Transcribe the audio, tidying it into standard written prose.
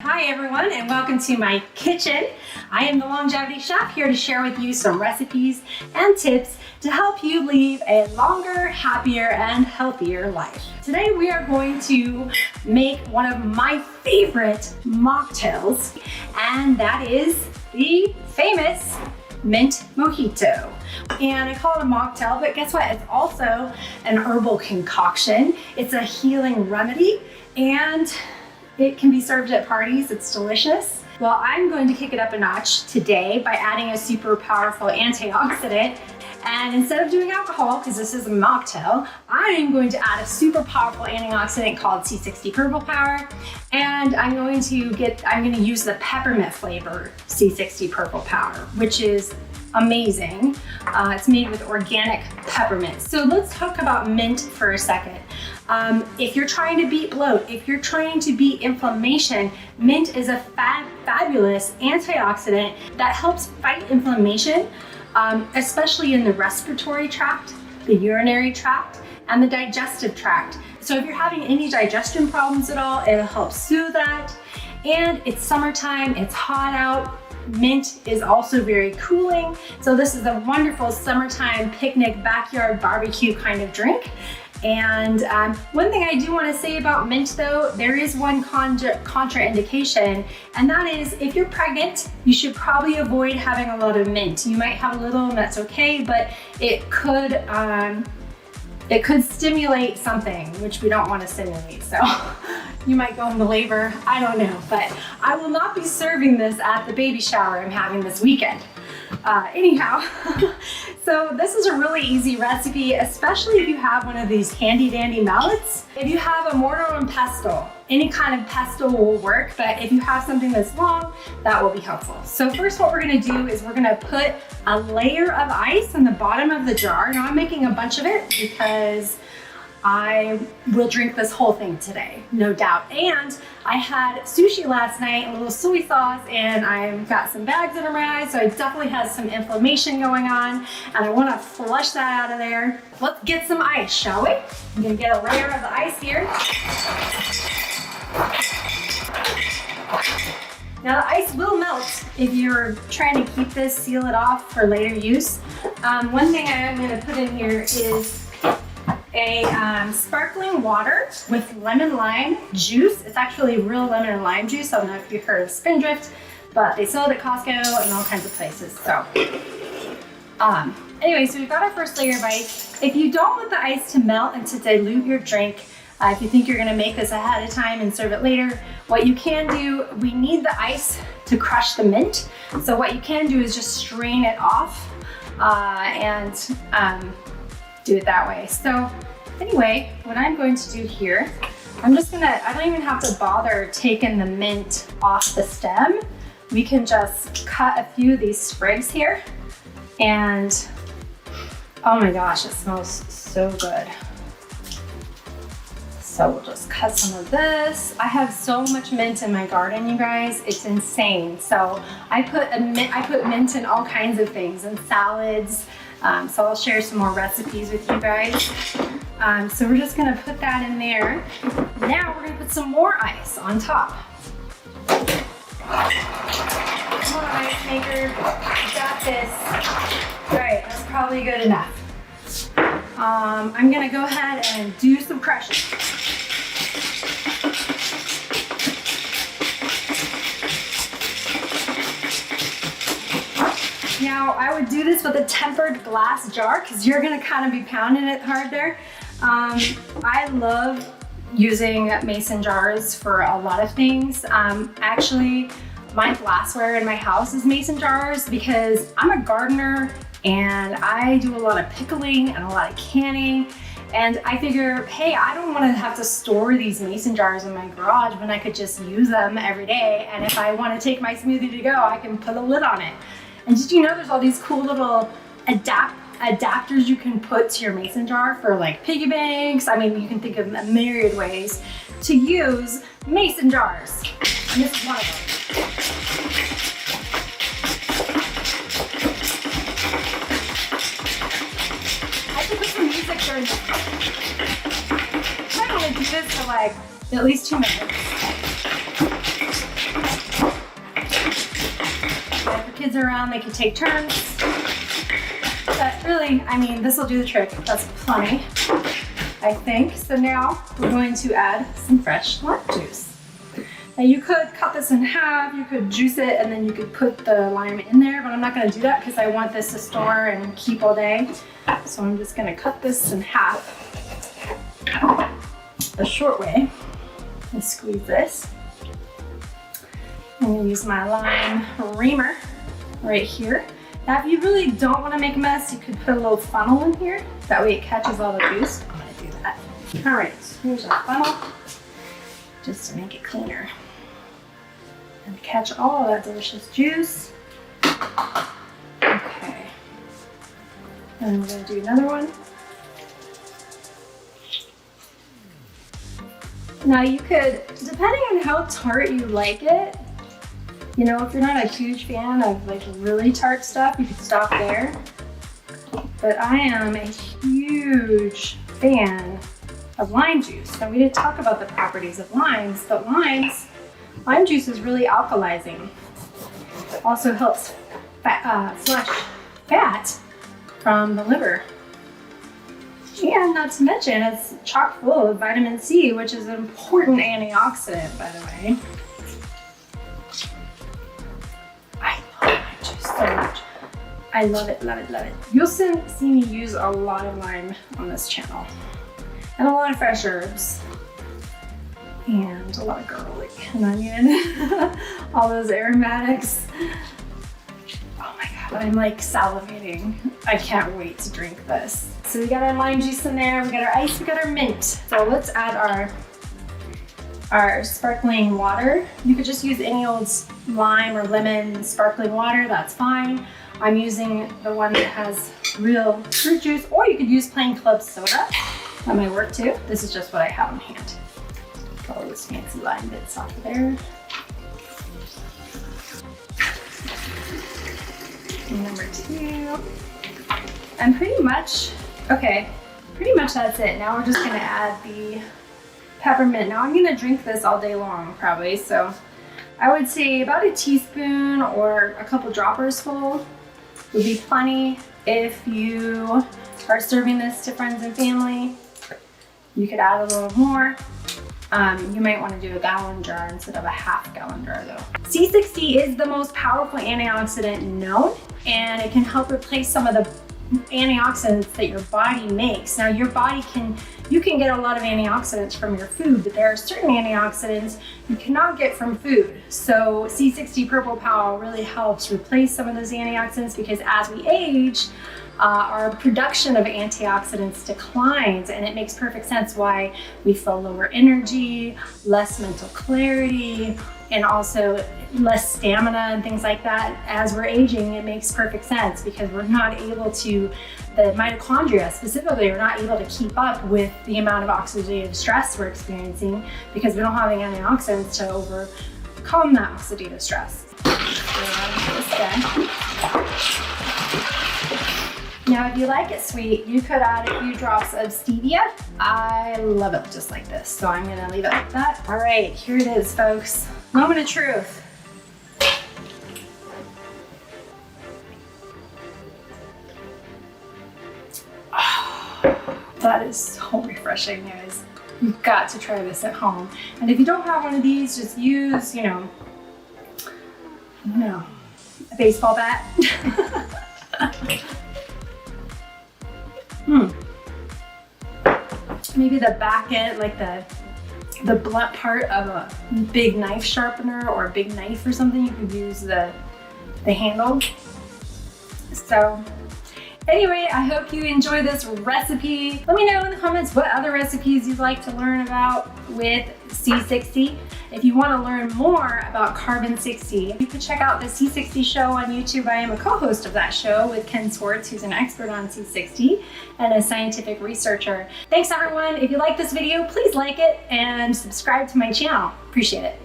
Hi everyone, and welcome to my kitchen. I am the longevity chef here to share with you some recipes and tips to help you live a longer, happier, and healthier life. Today we are going to make one of my favorite mocktails, and that is the famous mint mojito. And I call it a mocktail, but guess what? It's also an herbal concoction. It's a healing remedy, and it can be served at parties. It's delicious. Well, I'm going to kick it up a notch today by adding a super powerful antioxidant. And instead of doing alcohol, because this is a mocktail, I'm going to add a super powerful antioxidant called C60 Purple Power. And I'm going to use the peppermint flavor C60 Purple Power, which is amazing. It's made with organic peppermint. So let's talk about mint for a second. If you're trying to beat bloat, if you're trying to beat inflammation, mint is a fabulous antioxidant that helps fight inflammation, especially in the respiratory tract, the urinary tract, and the digestive tract. So if you're having any digestion problems at all, it'll help soothe that. And it's summertime, it's hot out. Mint is also very cooling. So this is a wonderful summertime picnic, backyard barbecue kind of drink. And one thing I do want to say about mint though, there is one contraindication, and that is if you're pregnant, you should probably avoid having a lot of mint. You might have a little and that's okay, but it could stimulate something, which we don't want to stimulate. So you might go into labor, I don't know, but I will not be serving this at the baby shower I'm having this weekend. Anyhow, so this is a really easy recipe, especially if you have one of these handy dandy mallets. If you have a mortar and pestle, any kind of pestle will work, but if you have something that's long, that will be helpful. So first what we're gonna do is we're gonna put a layer of ice in the bottom of the jar. Now I'm making a bunch of it because I will drink this whole thing today, no doubt. And I had sushi last night, a little soy sauce, and I've got some bags under my eyes, so I definitely have some inflammation going on, and I want to flush that out of there. Let's get some ice, shall we? I'm gonna get a layer of the ice here. Now the ice will melt if you're trying to keep this, seal it off for later use. One thing I am gonna put in here is a sparkling water with lemon lime juice. It's actually real lemon and lime juice. I don't know if you've heard of Spindrift, but they sell it at Costco and all kinds of places. So anyway, so we've got our first layer of ice. If you don't want the ice to melt and to dilute your drink, if you think you're gonna make this ahead of time and serve it later, what you can do, we need the ice to crush the mint. So what you can do is just strain it off and do it that way. So anyway, what I'm going to do here, I don't even have to bother taking the mint off the stem. We can just cut a few of these sprigs here, and oh my gosh, it smells so good. So we'll just cut some of this. I have so much mint in my garden, you guys, it's insane. So I put mint in all kinds of things, in salads. So I'll share some more recipes with you guys. So we're just gonna put that in there. Now we're gonna put some more ice on top. Come on, ice maker, you got this. All right, that's probably good enough. I'm gonna go ahead and do some crushing. Now, I would do this with a tempered glass jar because you're gonna kind of be pounding it hard there. I love using mason jars for a lot of things. Actually, my glassware in my house is mason jars because I'm a gardener and I do a lot of pickling and a lot of canning. And I figure, hey, I don't want to have to store these mason jars in my garage when I could just use them every day. And if I want to take my smoothie to go, I can put a lid on it. And did you know there's all these cool little adapters you can put to your mason jar for like piggy banks? I mean, you can think of a myriad ways to use mason jars. And this is one of them. I could put some music during this. I'm gonna do this for like at least 2 minutes. kids are around, they could take turns. But really, I mean, this will do the trick. That's plenty, I think. So now we're going to add some fresh lime juice. Now you could cut this in half, you could juice it, and then you could put the lime in there, but I'm not gonna do that because I want this to store and keep all day. So I'm just gonna cut this in half the short way and squeeze this. I'm gonna use my lime reamer right here. Now, if you really don't want to make a mess, you could put a little funnel in here. That way it catches all the juice. I'm going to do that. All right, here's our funnel, just to make it cleaner. And to catch all of that delicious juice. Okay. And we're going to do another one. Now you could, depending on how tart you like it, you know, if you're not a huge fan of like really tart stuff, you could stop there. But I am a huge fan of lime juice. Now we didn't talk about the properties of limes, but lime juice is really alkalizing. Also helps flush fat from the liver. And not to mention, it's chock full of vitamin C, which is an important antioxidant, by the way. So much. I love it, love it, love it. You'll see me use a lot of lime on this channel. And a lot of fresh herbs. And a lot of garlic and onion. All those aromatics. Oh my God, I'm like salivating. I can't wait to drink this. So we got our lime juice in there, we got our ice, we got our mint. So let's add our sparkling water. You could just use any old lime or lemon sparkling water, that's fine. I'm using the one that has real fruit juice, or you could use plain club soda. That might work too. This is just what I have on hand. Get all those fancy lime bits off of there. And number 2. And pretty much that's it. Now we're just gonna add the peppermint. Now I'm gonna drink this all day long probably, so I would say about a teaspoon or a couple droppers full would be plenty. If you are serving this to friends and family, you could add a little more. You might want to do a gallon jar instead of a half-gallon jar though. C60 is the most powerful antioxidant known, and it can help replace some of the antioxidants that your body makes. Now your body you can get a lot of antioxidants from your food, but there are certain antioxidants you cannot get from food. So C60 Purple Power really helps replace some of those antioxidants, because as we age, our production of antioxidants declines, and it makes perfect sense why we feel lower energy, less mental clarity, and also less stamina and things like that. As we're aging, it makes perfect sense because we're not able to, the mitochondria specifically, are not able to keep up with the amount of oxidative stress we're experiencing because we don't have any antioxidants to overcome that oxidative stress. Now, if you like it sweet, you could add a few drops of stevia. I love it just like this, so I'm gonna leave it like that. All right, here it is, folks. Moment of truth. Oh, that is so refreshing, guys. You've got to try this at home. And if you don't have one of these, just use, a baseball bat. Maybe the back end, like the blunt part of a big knife sharpener or a big knife or something, you could use the handle. So anyway, I hope you enjoy this recipe. Let me know in the comments what other recipes you'd like to learn about with C60. If you want to learn more about Carbon 60, you can check out the C60 show on YouTube. I am a co-host of that show with Ken Swartz, who's an expert on C60 and a scientific researcher. Thanks everyone. If you like this video, please like it and subscribe to my channel. Appreciate it.